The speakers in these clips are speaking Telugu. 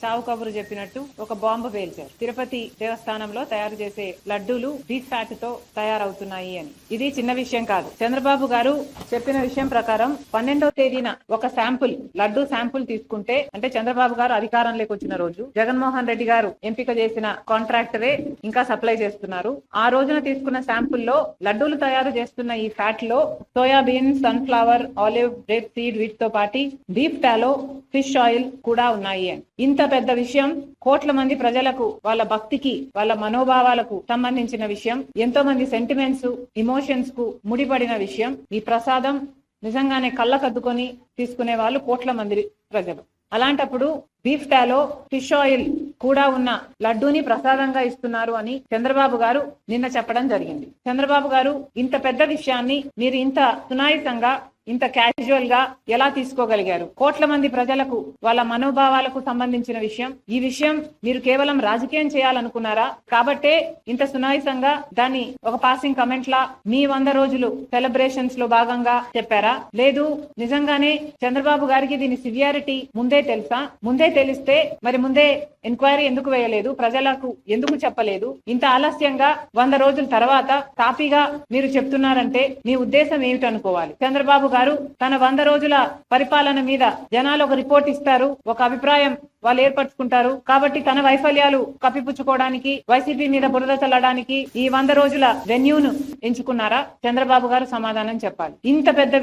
చావు కబురు చెప్పినట్టు ఒక బాంబు పేల్చారు. తిరుపతి దేవస్థానంలో తయారు చేసే లడ్డూలు బీఫ్ ఫ్యాట్ తో తయారవుతున్నాయి అని. ఇది చిన్న విషయం కాదు. చంద్రబాబు గారు చెప్పిన విషయం ప్రకారం 12వ తేదీన ఒక శాంపుల్ లడ్డూ శాంపుల్ తీసుకుంటే, అంటే చంద్రబాబు గారు అధికారంలోకి వచ్చిన రోజు జగన్మోహన్ రెడ్డి గారు ఎంపిక చేసిన కాంట్రాక్టరే ఇంకా సప్లై చేస్తున్నారు. ఆ రోజున తీసుకున్న శాంపుల్ లో లడ్డూలు తయారు చేస్తున్న ఈ ఫ్యాట్ లో soybean, sunflower, olive, rape seed వీటితో పాటు బీఫ్ టాలో, ఫిష్ ఆయిల్ కూడా ఉన్నాయి అని. ఇంత పెద్ద విషయం కోట్ల మంది ప్రజలకు, వాళ్ళ భక్తికి, వాళ్ళ మనోభావాలకు సంబంధించిన విషయం, ఎంతో మంది సెంటిమెంట్స్, ఇమోషన్స్ కు ముడిపడిన విషయం. ఈ ప్రసాదం నిజంగానే కళ్ళకద్దుకొని తీసుకునే వాళ్ళు కోట్ల మంది ప్రజలు. అలాంటప్పుడు బీఫ్ టాలో, ఫిష్ ఆయిల్ కూడా ఉన్న లడ్డూని ప్రసాదంగా ఇస్తున్నారు అని చంద్రబాబు గారు నిన్న చెప్పడం జరిగింది. చంద్రబాబు గారు ఇంత పెద్ద విషయాన్ని మీరు ఇంత సునాయాసంగా, ఇంత క్యాజువల్ గా ఎలా తీసుకోగలిగారు? కోట్ల మంది ప్రజలకు, వాళ్ళ మనోభావాలకు సంబంధించిన విషయం. ఈ విషయం మీరు కేవలం రాజకీయం చేయాలనుకున్నారా? కాబట్టే ఇంత సునాయాసంగా దాన్ని ఒక పాసింగ్ కమెంట్ లా మీ 100 రోజులు సెలబ్రేషన్స్ లో భాగంగా చెప్పారా? లేదు నిజంగానే చంద్రబాబు గారికి దీని సివియారిటీ ముందే తెలుసా? ముందే తెలిస్తే మరి ముందే ఎంక్వైరీ ఎందుకు వేయలేదు? ప్రజలకు ఎందుకు చెప్పలేదు? ఇంత ఆలస్యంగా 100 రోజుల తర్వాత తాపీగా మీరు చెప్తున్నారంటే మీ ఉద్దేశం ఏమిటనుకోవాలి? చంద్రబాబు గారు తన 100 రోజుల పరిపాలన మీద జనాలు ఒక రిపోర్ట్ ఇస్తారు, ఒక అభిప్రాయం వాళ్ళు ఏర్పరచుకుంటారు. కాబట్టి తన వైఫల్యాలు కప్పిపుచ్చుకోవడానికి, వైసీపీ మీద బురద చల్లడానికి ఈ 100 రోజుల వెన్యూను ఎంచుకున్నారా? చంద్రబాబు గారు సమాధానం చెప్పాలి. ఇంత పెద్ద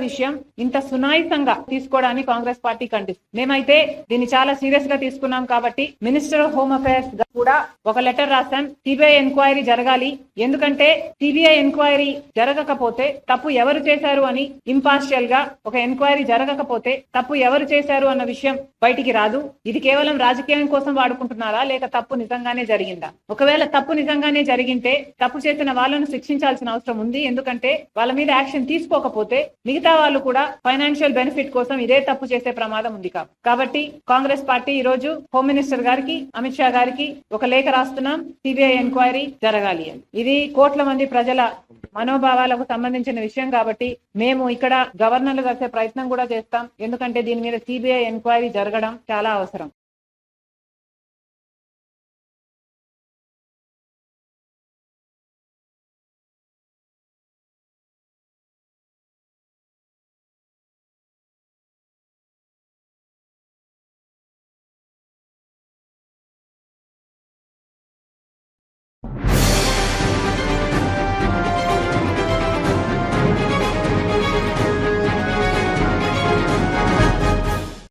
విషయం ఇంత సునాయాసంగా తీసుకోవడానికి కాంగ్రెస్ పార్టీ ఖండిస్తుంది. మేమైతే దీన్ని చాలా సీరియస్ గా తీసుకున్నాం. కాబట్టి మినిస్టర్ ఆఫ్ హోమ్ అఫైర్స్ కూడా ఒక లెటర్ రాశాం. సిబిఐ ఎంక్వైరీ జరగాలి. ఎందుకంటే సిబిఐ ఎంక్వైరీ జరగకపోతే తప్పు ఎవరు చేశారు అని, ఇంపార్షియల్ గా ఒక ఎంక్వైరీ జరగకపోతే తప్పు ఎవరు చేశారు అన్న విషయం బయటికి రాదు. ఇది కేవలం రాజకీయం కోసం వాడుకుంటున్నారా, లేక తప్పు నిజంగానే జరిగిందా? ఒకవేళ తప్పు నిజంగానే జరిగింటే తప్పు చేసిన వాళ్ళను శిక్షించాల్సిన అవసరం ఉంది. ఎందుకంటే వాళ్ళ మీద యాక్షన్ తీసుకోకపోతే మిగతా వాళ్ళు కూడా ఫైనాన్షియల్ బెనిఫిట్ కోసం ఇదే తప్పు చేసే ప్రమాదం ఉంది. కాబట్టి కాంగ్రెస్ పార్టీ ఈ రోజు హోమ్ మినిస్టర్ గారికి, అమిత్ షా గారికి ఒక లేఖ రాస్తున్నాం, సిబిఐ ఎంక్వైరీ జరగాలి అని. ఇది కోట్ల మంది ప్రజల మనోభావాలకు సంబంధించిన విషయం. కాబట్టి మేము ఇక్కడ గవర్నర్లు కలిసే ప్రయత్నం కూడా చేస్తాం. ఎందుకంటే దీని మీద సిబిఐ ఎంక్వైరీ జరగడం చాలా అవసరం.